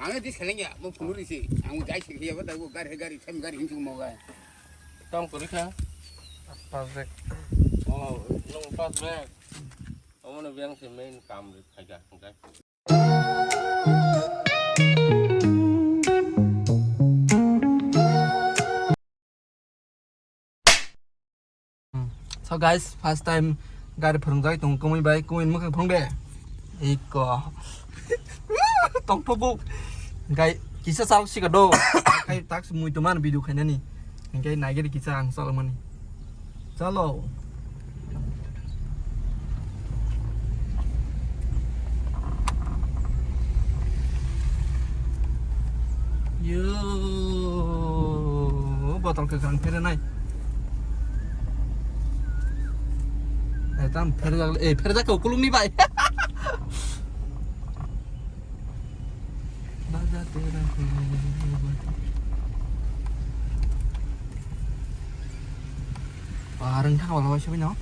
Ang di selengnya mau punur isi. Ang guys kaya apa tahu gari sam gari hincu mau gay. Tong kurik ha. Pas back. Oh, nung pas back. Ông nó viên thì mình cầm được phải cả cái. So guys, first time gari phurungjai tong komai bai komai mukha phurungde. Iko. Tong phobu. Gai kisa sal sika do. Kai tak semui teman video khaina ni. Gai naige di kisa ang sal mani. Chalo. Yo, botol ke kan phera nai. Tam phera ja ko kulum ni bai. Baja tera parang thang vào rồi nó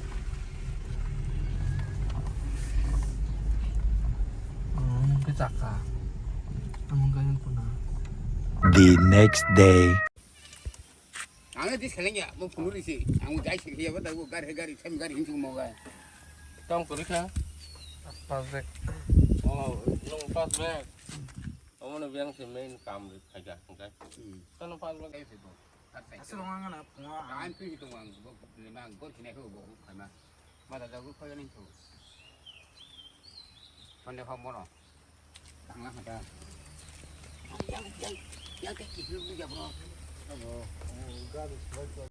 cái chặt à ang ganyan ko na. The next day. Ang di selengnya mau punur isi. Ang guys kaya apa tahu gari sam gari hincu mau gay. Tong kurik ha. Pas back. Oh, nung pas back. Ông nó viên thì mình cầm được phải cả cái. Tao nó pas back. Asalungan na po. Ang pi itu ang limang gol kini aku bawa kama. Mata tahu kau yang itu. Pandai kamu no. Tengah ada. Yang kecil juga bro.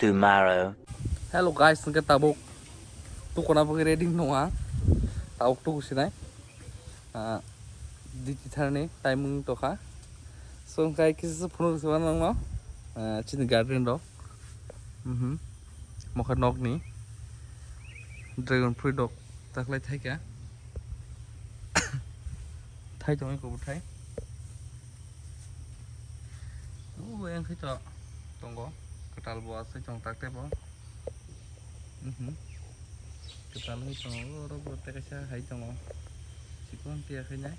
Tomorrow. Hello guys, cái tabok. Tu kona pagi reading no ah. Tabok tu kusinai. Di tithar ni timing to kha. So kai kisi phunur seban no. Chin garden do. Mokha nok ni. Dragon fruit dog. Taklai thai kya. Thai chong ko thai. Yang khito tonggo ketal buat secong tak tebo. Ketal ni tonggo robot tekasa hai tonggo. Sikon tia khanya.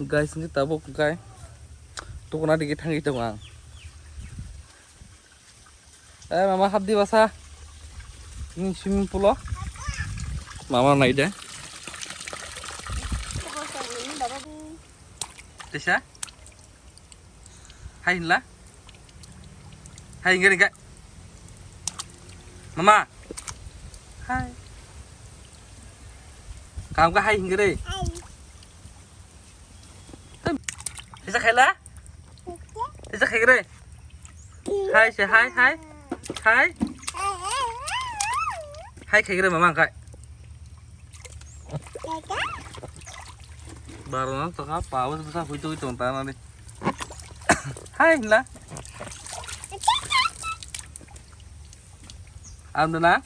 Guys, ini tabok kai. Tu kena dikit hangi tongang. Mama habdi basa. Ini swimming pool lo. Mama naik deh. Tisha? Hai lah. Hai enggak. Mama. Hai. Kamu kah hai enggak? Tisha khaila? Tisha khaira? Hai, say hi. Hai. Hai khaira mama kai. Baru nang to ka pawas besar itu tanah ni. Hai lah. Amdana?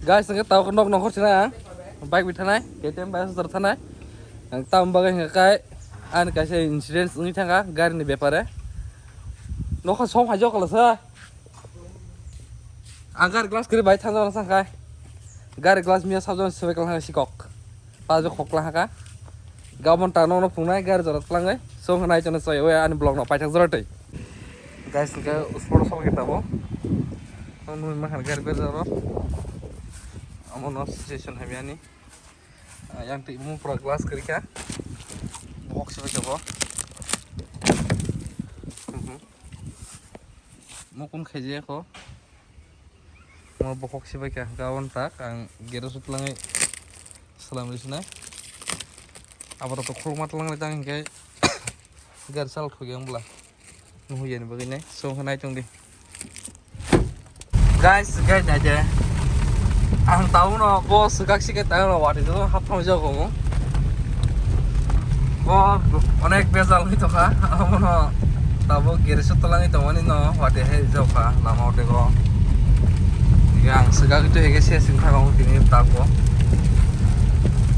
Guys, nggak tahu kenok nongkrong sini baik bitanai, kita bahas tertanai. Yang tahu bagai nggak an kasih insiden ini tangga gari ni bepare. Nongkrong som aja kalau sah. Anggar gelas kiri baik tanda orang sangkai. Gari gelas mia sabjon sebagai kelang sikok. Pas kok lah ka. Gawan tanah nong punai gari jarak kelang som kenai channel saya, an blog nong pajak jarak. Guys, nggak uspor sama kita bo. Kamu makan gari berjarak. Amono station habiani. Yang timu pro glass kerika. Box sebagai apa? Mukun kerja ko. Mau box sebagai kawan tak, ang gerus ulangi. Salam di sana. Apa tu kurmat ulang letang kayak garsal kugiang belah. Nuhujan begini. So kenai cung di. Guys aja. Ang tahu no, bos kaksi kita no, waktu itu hafal jago mo. Onek besar itu kah? Amo no, tahu kiri setelah itu mana no, waktu itu jauh kah? Lama waktu itu. ang segala itu hege sesing thakong tini tago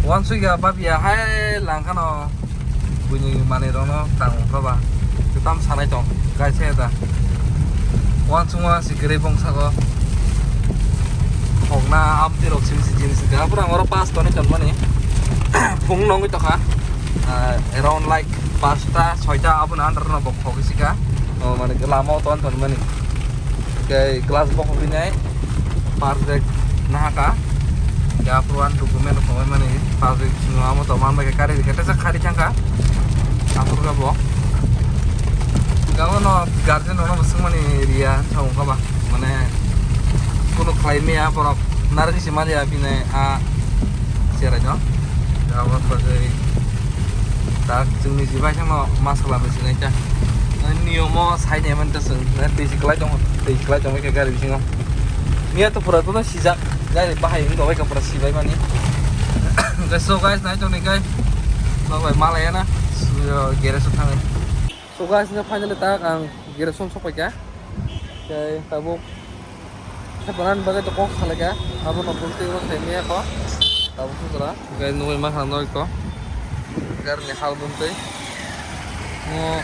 wan suiga babia hai langkano bunyi mani rono tang baba tam sanai tong gai seda wan sungwa si gere bongsago hokna amti rok sim si jenis ga pura ngoro pas tone tonmani phung nong itu ka around like 5টা 6টা apun under no bok hokisika mane lama ton tonmani kai glass bok hobinai parjek nahaka ya peruan dokumen dokumen mani parjek ngamo to man ke kari kete sak khari changka atur ga bok gawo no garden no busung mani ria chong ka ba mane kono klaime ya porok nargi simali ya bine a sera no gawo parjek tak jengni jiba sama masalah mesin aja niomo sai neman teseng na basic lai jong ke gari bisingo Nia tuh pura tuh sijak gari bahaya ini gawe ke pura sibai mani so guys naik jong nih guys gawe malaya na gere sutang so guys ini finally tak ang gere som sok ya kayak tabuk sebenarnya bagai toko salah ya abu nopul tiga semia kok tabuk tuh lah guys nunggu mah hanoi kok gar nih hal buntai mau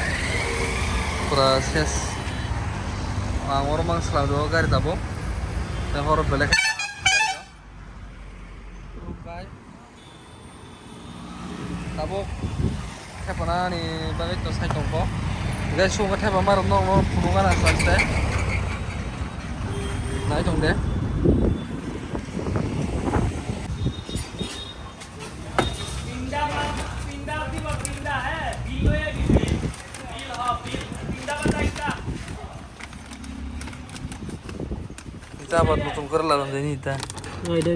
proses orang mang selalu gari tabuk dan orang belak tabuk kayak pernah nih bagai tuh saya tongko guys suka kayak pemaruh nong pulungan asal deh naik dong deh kita buat mutung kerla dong jadi kita Oh, itu.